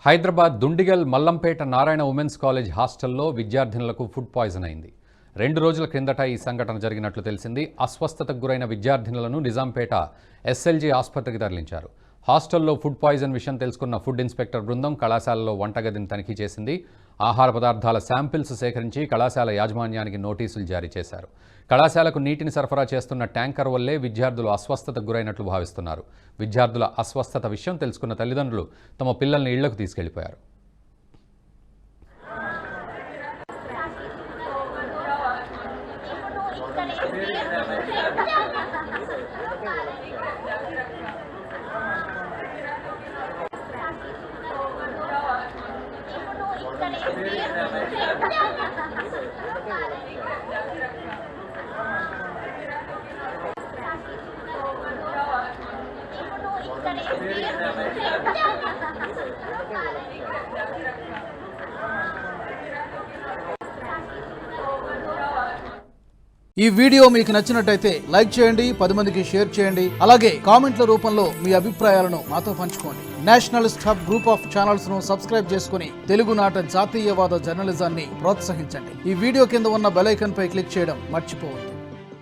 Hyderabad Dundigal Mallampet Narayana women's college హాస్టల్లో విద్యార్థినులకు food poison అయింది. 2 రోజుల క్రిందట ఈ సంఘటన జరిగినట్లు తెలిసింది. అస్వస్థతకు గురైన విద్యార్థినులను నిజాంపేట ఎస్ఎల్జీ ఆసుపత్రికి తరలించారు. హాస్టల్లో ఫుడ్ పాయిజన్ విషయం తెలుసుకున్న ఫుడ్ ఇన్స్పెక్టర్ బృందం కళాశాలలో వంటగదిని తనిఖీ చేసింది. ఆహార పదార్థాల శాంపిల్స్ సేకరించి కళాశాల యాజమాన్యానికి నోటీసులు జారీ చేశారు. కళాశాలకు నీటిని సరఫరా చేస్తున్న ట్యాంకర్ వల్లే విద్యార్థులు అస్వస్థతకు గురైనట్లు భావిస్తున్నారు. విద్యార్థుల అస్వస్థత విషయం తెలుసుకున్న తల్లిదండ్రులు తమ పిల్లల్ని ఇళ్లకు తీసుకెళ్లిపోయారు. ఈ వీడియో మీకు నచ్చినట్టయితే లైక్ చేయండి, 10 మందికి షేర్ చేయండి. అలాగే కామెంట్ల రూపంలో మీ అభిప్రాయాలను మాతో పంచుకోండి. Nationalist hub group of channels ను సబ్స్క్రైబ్ చేసుకుని తెలుగునాట జాతీయవాద జర్నలిజాన్ని ప్రోత్సహించండి. ఈ వీడియో కింద ఉన్న బెల్ ఐకాన్ పై క్లిక్ చేయడం మర్చిపోవద్దు.